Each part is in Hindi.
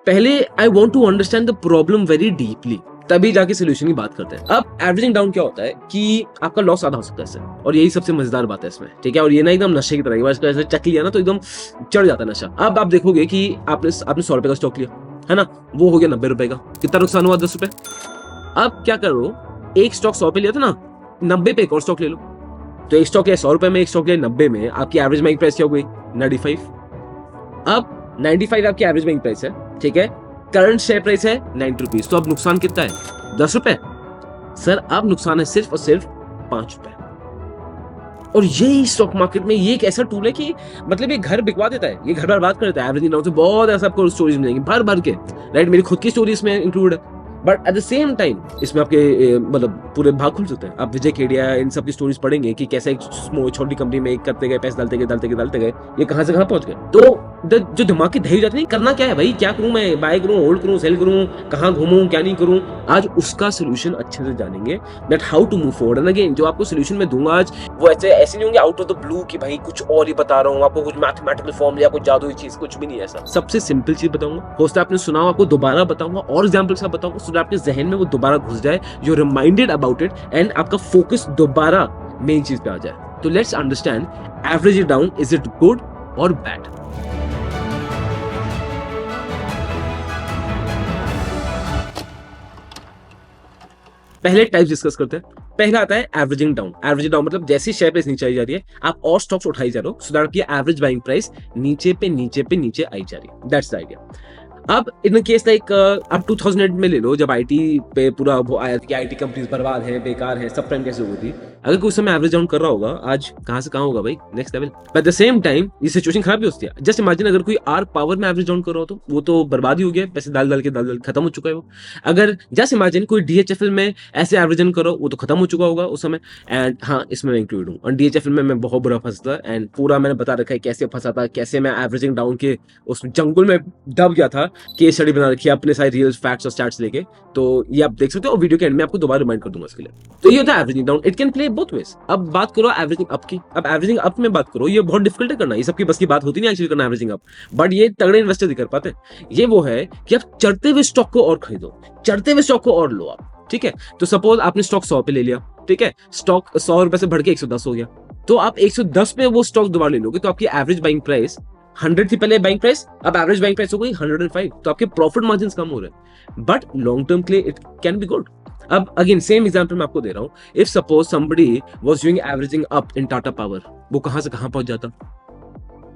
पहले I want to understand the problem very deeply, तभी जाके सोल्यूशन की बात करते हैं। अब एवरेजिंग डाउन क्या होता है कि आपका लॉस आधा हो सकता है इससे, और यही सबसे मजेदार बात है इसमें, ठीक है। और ये ना एकदम नशे की तरह, एक बार इसको ऐसे चक लिया ना तो एकदम चढ़ जाता है नशा। अब आप देखोगे कि आपने 100 रुपए का स्टॉक लिया है ना, वो हो गया 90 रुपए का, कितना नुकसान हुआ? 10 रुपए। अब क्या करो, एक स्टॉक 100 पे लिया था ना, 90 पे एक और स्टॉक ले लो। तो एक स्टॉक लिया 100 रुपए में, एक स्टॉक लिया 90 में, आपकी एवरेज बाइंग प्राइस क्या हो गई? 95। अब 95 आपकी एवरेज बाइंग प्राइस है, ठीक है। करंट शेयर प्राइस है 90 रुपीज, तो अब नुकसान कितना है? 10 रुपए। सर अब नुकसान है सिर्फ और सिर्फ 5 रुपए। और यही स्टॉक मार्केट में ये एक ऐसा टूल है कि मतलब ये घर बिकवा देता है, ये घर बर्बाद कर देता है। एवरेजिंग डाउन से बहुत ऐसा आपको स्टोरीज मिलेंगी भर भर के, राइट। मेरी खुद की स्टोरी इसमें इंक्लूड है, but at the same time इसमें आपके मतलब पूरे भाग खुल सकते हैं। आप विजय केडिया इन सब की स्टोरीज पढ़ेंगे कि कैसे एक छोटी कंपनी में एक करते गए, पैसे डालते गए ये कहां से कहां पहुंच गए। तो जो दिमाग की दही जाती है, करना क्या है भाई, क्या करूं मैं, बाय करूं, होल्ड करूं, सेल करूं, कहां घूमूं, क्या नहीं करूं, आज उसका सोल्यूशन अच्छे से जानेंगे, that how to move forward. And again जो आपको सोल्यूशन में दूंगा आज, वो ऐसे नहीं होंगे आउट ऑफ द ब्लू कि भाई कुछ और ही बता रहा हूं आपको, कुछ मैथमेटिकल फॉर्मूला, कुछ जादुई चीज, कुछ भी नहीं है ऐसा। सबसे सिंपल चीज बताऊंगा, हो सकता है आपने सुना हो, आपको दोबारा बताऊंगा और एग्जांपल से बताऊंगा, सो दैट आपके जहन में वो दोबारा घुस जाए, you reminded about it, and आपका फोकस दोबारा मेन चीज पे आ जाए। तो let's understand average down, is it good और बैड? पहले टाइप्स डिस्कस करते हैं। पहला आता है एवरेजिंग डाउन। एवरेजिंग डाउन मतलब जैसी शेयर प्राइस नीचे आई जा रही है, आप और स्टॉक्स उठाई जा रहे हो, सो दैट आपकी एवरेज बाइंग प्राइस नीचे पे नीचे पे नीचे आई जा रही है। That's the idea. अब इन केस लाइक अब 2008 में ले लो, जब आईटी पे पूरा वो आया कि आईटी कंपनीज बर्बाद है, बेकार है, सब टाइम कैसे होती। अगर कुछ समय एवरेज डाउन कर रहा होगा, आज कहां से कहां होगा भाई, next level. But at the same time ये सिचुएशन खराब भी होती है। जस्ट इमेजिन अगर कोई आर पावर में एवरेज डाउन कर रहा हो, तो वो तो बर्बाद ही हो गया, पैसे डाल डाल खत्म हो चुका है वो। अगर जस्ट इमेजिन कोई डीएचएफएल में ऐसे एवरेज डाउन करो, वो तो खत्म हो चुका होगा उस समय। एंड हाँ, इसमें मैं इंक्लूड हूँ, और डीएचएफएल में मैं बहुत बुरा फंसता, एंड पूरा मैंने बता रखा है कैसे फंसा था, कैसे मैं एवरेजिंग डाउन के उस जंगल में दब गया था। केस स्टडी बना रखी है अपने सारे रियल फैक्ट्स और स्टैट्स लेके, तो ये आप देख सकते हो, और वीडियो के एंड में आपको दोबारा रिमाइंड कर दूंगा इसके लिए। तो ये होता है averaging down, it can play both ways. अब बात करो एवरेजिंग अप की। अब एवरेजिंग अप में बात करो, ये बहुत डिफिकल्ट है करना, ये सबकी बस की बात होती नहीं एक्चुअली करना एवरेजिंग अप, बट ये तगड़े इन्वेस्टर ही कर पाते हैं। ये वो है कि आप चढ़ते हुए स्टॉक को और खरीदो, चढ़ते हुए स्टॉक को और लो आप, ठीक है। तो सपोज आपने स्टॉक 100 पे ले लिया, ठीक है, स्टॉक 100 रुपए से बढ़ के 110 हो गया, तो आप 110 पे वो स्टॉक दोबारा ले लोगे, तो आपकी एवरेज बाइंग प्राइस 100 थी पहले बाइंग प्राइस, अब एवरेज बाइंग प्राइस हो गई 105, तो आपके प्रॉफिट मार्जिन कम हो रहे हैं, बट लॉन्ग टर्म के लिए इट कैन बी गुड। अब अगेन सेम एग्जांपल मैं आपको दे रहा हूं, if suppose somebody was doing averaging up in Tata power, वो कहां से कहां पहुंच जाता,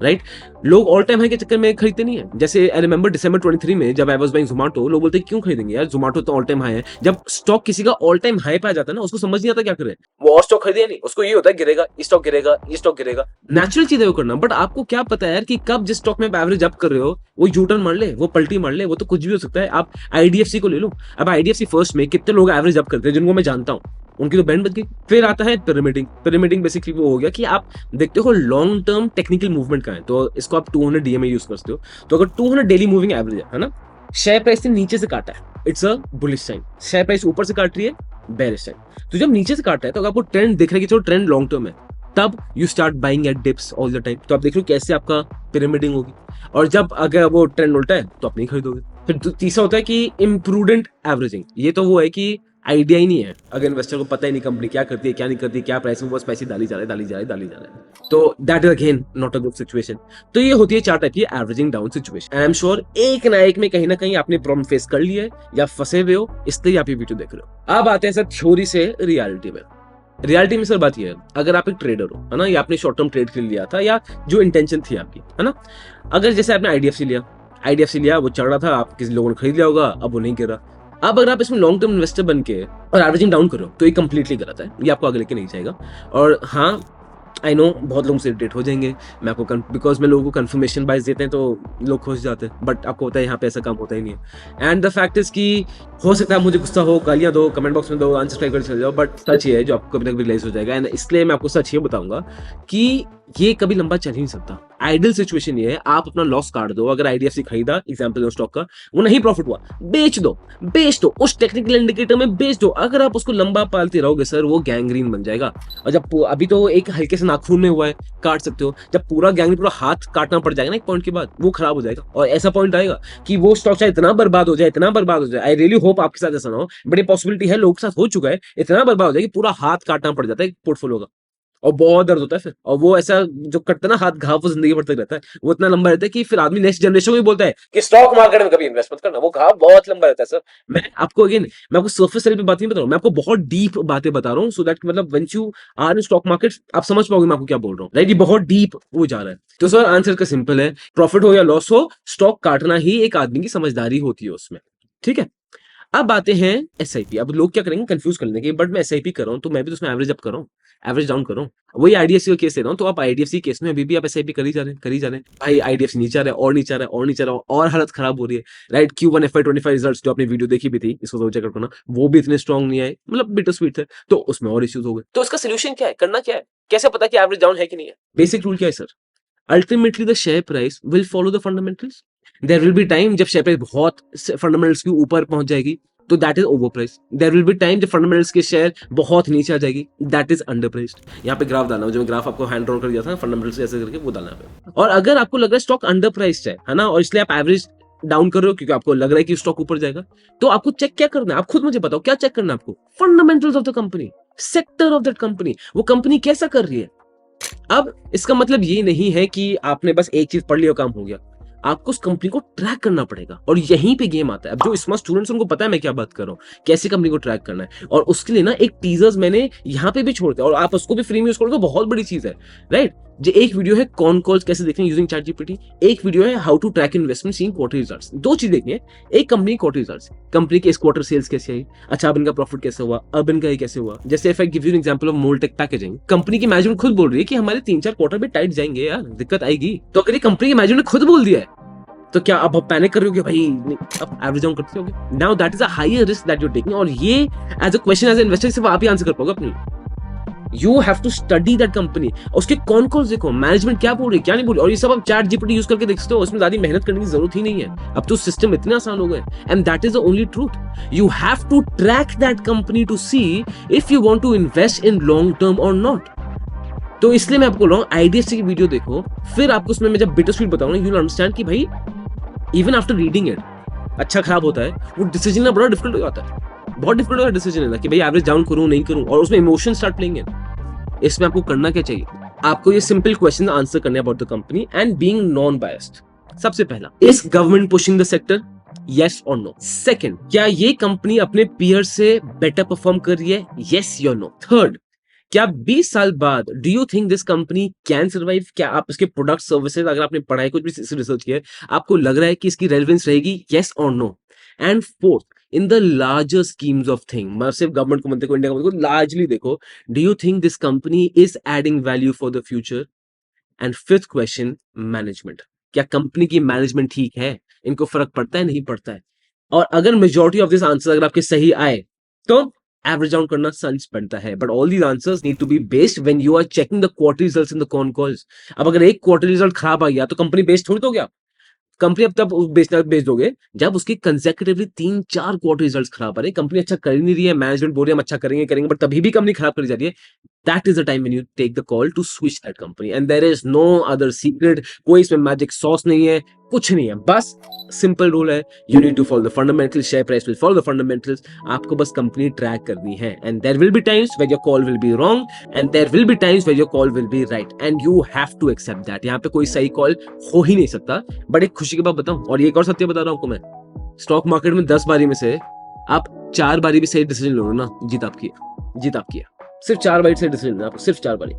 राइट। लोग ऑल टाइम हाई के चक्कर में खरीदते नहीं है। जैसे आई रिमेंबर दिसंबर 23 में जब आई वाज बाइंग जोमेटो, लोग बोलते क्यों खरीदेंगे यार, जोमेटो तो ऑल टाइम हाई है। जब स्टॉक किसी का ऑल टाइम हाई पे आ जाता है ना, उसको समझ नहीं आता क्या करे, वो और स्टॉक खरीदे नहीं, उसको ये होता है गिरेगा, ये स्टॉक गिरेगा, ये स्टॉक गिरेगा, नेचुरल चीज है वो करना। बट आपको क्या पता है यार कि कब जिस स्टॉक में एवरेज अप कर रहे हो, वो यूटर्न मार ले, वो पलटी मार ले, वो तो कुछ भी हो सकता है। आप आईडीएफसी को ले लो, अब आईडीएफसी फर्स्ट में कितने लोग एवरेज अप करते हैं, जिनको मैं जानता हूँ, उनकी तो बैंड बच गई। फिर आता है पिरामिडिंग। पिरामिडिंग बेसिकली वो हो गया कि आप देखते हो लॉन्ग टर्म टेक्निकल मूवमेंट का है, तो इसको आप 200 डीएमए यूज करते हो। तो अगर 200 डेली मूविंग एवरेज है ना, शेयर प्राइस से नीचे से काटा है, it's a bullish sign. Share price ऊपर से काट रही है, बेरिश साइन। तो जब नीचे से काटा है, तो अगर आपको ट्रेंड दिख रहा है कि ट्रेंड लॉन्ग टर्म है, तब you start buying eight dips all the time. तो आप देख लो कैसे आपका पिरामिडिंग होगी। और जब अगर वो ट्रेंड उल्टा है, तो आप नहीं खरीदोगे। फिर तीसरा होता है कि इम्प्रूडेंट एवरेजिंग। ये तो वो है कि आइडिया ही नहीं है, अगर इन्वेस्टर को पता ही नहीं कंपनी क्या करती है, क्या नहीं करती, क्या प्राइस में, बस पैसे डाली जा रहे हैं, तो that is again not a good situation. तो ये होती है 4 टाइप की averaging down situation. I am sure एक ना एक में कहीं ना कहीं आपने प्रॉब्लम फेस कर लिया है या फंसे हुए हो, इसलिए आप ये वीडियो देख रहे हो। अब आते हैं सर थ्योरी से रियलिटी में। रियलिटी में सर बात ये है, अगर आप एक ट्रेडर हो, है ना, या आपने शॉर्ट टर्म ट्रेड के लिए लिया था, या जो इंटेंशन थी आपकी, है ना, अगर जैसे आपने आईडीएफसी लिया, वो चढ़ रहा था, आप किसी लोगों ने खरीद लिया होगा, अब वो नहीं गिर रहा। अब अगर आप इसमें लॉन्ग टर्म इन्वेस्टर बन के और एवरेजिंग डाउन करो, तो ये कंप्लीटली गलत है, ये आपको आगे लेके नहीं जाएगा। और हाँ, आई नो बहुत लोग से इरिटेट हो जाएंगे, मैं आपको बिकॉज मैं लोगों को कंफर्मेशन बाइस देते हैं, तो लोग खुश जाते हैं, बट आपको पता है यहाँ पे ऐसा काम होता ही नहीं है। एंड द फैक्ट इज कि हो सकता है मुझे गुस्सा हो, गालियां दो, कमेंट बॉक्स में दो, अनसब्सक्राइब कर चले जाओ, बट सच ये है जो आपको कभी तक रियलाइज हो जाएगा। एंड इसलिए मैं आपको सच ये बताऊंगा कि ये कभी लंबा चल ही नहीं सकता। आइडियल सिचुएशन ये है, आप अपना लॉस काट दो। अगर आईडीएफसी खरीदा, एग्जांपल स्टॉक का, वो नहीं प्रॉफिट हुआ, बेच दो, बेच दो, उस टेक्निकल इंडिकेटर में बेच दो। अगर आप उसको लंबा पालते रहोगे सर, वो गैंग्रीन बन जाएगा। और जब अभी तो एक हल्के से नाखून में हुआ है, काट सकते हो, जब पूरा गैंग्रीन, पूरा हाथ काटना पड़ जाएगा ना एक पॉइंट के बाद, वो खराब हो जाएगा। और ऐसा पॉइंट आएगा कि वो स्टॉक चाहे इतना बर्बाद हो जाए, इतना बर्बाद हो जाए, आई रियली होप आपके साथ ऐसा ना हो, बड़ी पॉसिबिलिटी है, लोगों के साथ हो चुका है, इतना बर्बाद हो जाए कि पूरा हाथ काटना पड़ जाता है पोर्टफोलियो का, और बहुत दर्द होता है फिर। और वो ऐसा जो कटता है ना हाथ, घाव, वो जिंदगी भर तक रहता है, वो इतना लंबा रहता है कि फिर आदमी नेक्स्ट जनरेशन को भी बोलता है कि स्टॉक मार्केट में कभी इन्वेस्ट मत करना, वो घाव बहुत लंबा रहता है सर। मैं आपको अगेन, मैं आपको सरफेस लेवल पे बात नहीं बता रहा हूँ, मैं आपको बहुत डीप बातें बता रहा हूँ, सो दैट मतलब when you are in stock market आप समझ पाओगे मैं आपको क्या बोल रहा हूँ, राइट। ये बहुत डीप वो जा रहा है। तो सर आंसर का सिंपल है, प्रॉफिट हो या लॉस हो, स्टॉक काटना ही एक आदमी की समझदारी होती है उसमें, ठीक है। अब आते हैं एसआईपी। अब लोग क्या करेंगे, कंफ्यूज कर लेंगे, बट मैं एसआईपी कर रहा हूँ तो मैं भी तो उसमें एवरेज अप कर रहा हूँ, एवरेज डाउन कर रहा हूँ। वही आईडीएफसी का केस ले रहा हूँ, तो आप आईडीएफसी केस में अभी भी आप एसआईपी कर ही जा रहे हैं, कर ही जा रहे हैं। भाई आईडीएफसी नीचे आ रहा है, और नीचे आ रहा है, और नीचे आ रहा है, और हालत खराब हो रही है, राइट। Q1 FY25 रिजल्ट्स जो आपने वीडियो देखी भी थी, इसको चेक करना, वो भी इतने स्ट्रॉन्ग नहीं आए, मतलब बिटर स्वीट थे, तो उसमें और इश्यूज हो गए। तो इसका सोल्यूशन क्या है, करना क्या है, कैसे पता कि एवरेज डाउन है कि नहीं है? बेसिक रूल क्या है sir, ultimately the share price will follow the fundamentals. There will be time जब शेयर प्राइस बहुत फंडामेंटल्स के ऊपर पहुंच जाएगी, तो that is over price. There will be time जब फंडामेंटल्स के शेयर बहुत नीचे आ जाएगी, दैट इज अंडर प्राइस्ड। यहाँ पे ग्राफ डालना, जो मैं ग्राफ आपको हैंड ड्रॉ कर दिया था फंडामेंटल्स ऐसे करके, वो डालना पे। और अगर आपको लग रहा है स्टॉक अंडर प्राइस्ड है ना, और इसलिए आप एवरेज डाउन कर रहे हो क्योंकि आपको लग रहा है कि स्टॉक ऊपर जाएगा, तो आपको चेक क्या करना है, आप खुद मुझे बताओ क्या चेक करना है आपको? Fundamentals of the company, sector of that company, वो कंपनी कैसा कर रही है। अब इसका मतलब ये नहीं है कि आपने बस एक चीज पढ़ लिया काम हो गया, आपको उस कंपनी को ट्रैक करना पड़ेगा, और यहीं पे गेम आता है। अब जो स्मार्ट स्टूडेंट्स उनको पता है मैं क्या बात कर रहा हूँ, कैसे कंपनी को ट्रैक करना है, और उसके लिए ना एक टीजर्स मैंने यहाँ पे भी छोड़ दिया, और आप उसको भी फ्री में यूज करो तो बहुत बड़ी चीज है, राइट। जो एक वीडियो है कॉन कॉल्स कैसे देखने यूजिंग चैट जीपीटी, एक वीडियो है how to track investment seeing quarter results. दो चीज देखनी है, एक कंपनी क्वार्टर रिजल्ट्स, कंपनी के इस क्वार्टर सेल्स कैसे आई, अच्छा अब इनका प्रॉफिट कैसे हुआ, अब इनका ये कैसे हुआ। जैसे if I give you an example of Moldtek packaging, company की मैनेजमेंट खुद बोल रही है कि हमारे 3-4 क्वार्टर में टाइट जाएंगे यार, दिक्कत आएगी। तो अगर ये कंपनी की मैनेजमेंट ने खुद बोल दिया है, तो क्या अब आप पैनिक कर रहे हो कि भाई अब एवरेज डाउन करते होगे? Now that is a higher risk that you are taking, और ये as a question as investor सिर्फ आप ही आंसर कर पाओगे अपनी। You have to study that company, उसके कौन कौन देखो, मैनेजमेट क्या बोल रही है क्या नहीं बोल रही, और ये सब आप चैट जीपीटी यूज करके देख सकते हो, उसमें ज्यादा मेहनत करने की जरूरत ही नहीं है। अब तो सिस्टम इतने आसान हो गए, and that is the only truth. You have to track that company to see if you want to invest in long term और नॉट। तो इसलिए मैं आपको बोल रहा हूँ आईडीएफसी की वीडियो देखो, फिर आपको उसमें मैं जब बिटर स्वीट बताऊंगा, यू विल अंडरस्टैंड कि भाई इवन आफ्टर रीडिंग इट अच्छा खराब होता है, वो डिसीजन लेना बड़ा डिफिकल्ट हो जाता है, बहुत डिफिकल्ट होता है डिसीजन लेना कि भाई एवरेज डाउन करूं नहीं करूं, और उसमें इमोशन स्टार्ट प्लेइंग इन। इसमें आपको करना क्या चाहिए, आपको ये सिंपल क्वेश्चन आंसर करने about the company and being non biased. सबसे पहला, is government pushing the sector, yes और नो। सेकंड, क्या ये कंपनी अपने पीयर से बेटर परफॉर्म कर रही है, यस या नो। थर्ड, क्या 20 साल बाद do you think this company can survive, क्या आप इसके प्रोडक्ट सर्विसेज, अगर आपने पढ़ाई कुछ भी रिसर्च किया है, आपको लग रहा है कि इसकी रेलेवेंस रहेगी, यस और no. And fourth, in the larger schemes of thing, मैं सिर्फ गवर्नमेंट को मंत्री को, इंडिया को लार्जली देखो, do you think this company is adding value for the future. And fifth question, management, क्या कंपनी की मैनेजमेंट ठीक है, इनको फर्क पड़ता है नहीं पड़ता है। और अगर मेजॉरिटी ऑफ दिस आंसर अगर आपके सही आए, तो एवरेज डाउन करना सेंस बनता है, but all these answers need to be based when you are checking the quarter results in the con calls. अब अगर एक क्वार्टर रिजल्ट खराब आ गया तो कंपनी बेस्ड थोड़ी दोगे आप, कंपनी अब तब बेचना बेच दोगे जब उसकी कंसेक्यूटिवली 3-4 क्वार्टर रिजल्ट्स खराब आ रहे हैं, कंपनी अच्छा कर ही नहीं रही है, मैनेजमेंट बोल रही है हम अच्छा करेंगे करेंगे, बट तभी भी कंपनी खराब करी जा रही है, that is the time when you take the call to switch that company, and there is no other secret. कोई इसमें मैजिक सॉस नहीं है, कुछ नहीं है, बस सिंपल रूल है, you need to follow the fundamentals, share price will follow the fundamentals, आपको बस कंपनी ट्रैक करनी है, and there will be times where your call will be wrong and there will be times where your call will be right, and you have to accept that. यहाँ पे कोई सही कॉल हो ही नहीं सकता। बट एक खुशी की बात बताऊं, और ये एक और सत्य बता रहा हूं आपको मैं, स्टॉक मार्केट में 10 बारी में से आप 4 बारी भी सही डिसीजन लो ना, जीत आपकी है, जीत आपकी है। सिर्फ 4 बारी से डिसीजन लेना आपको, सिर्फ 4 बारी।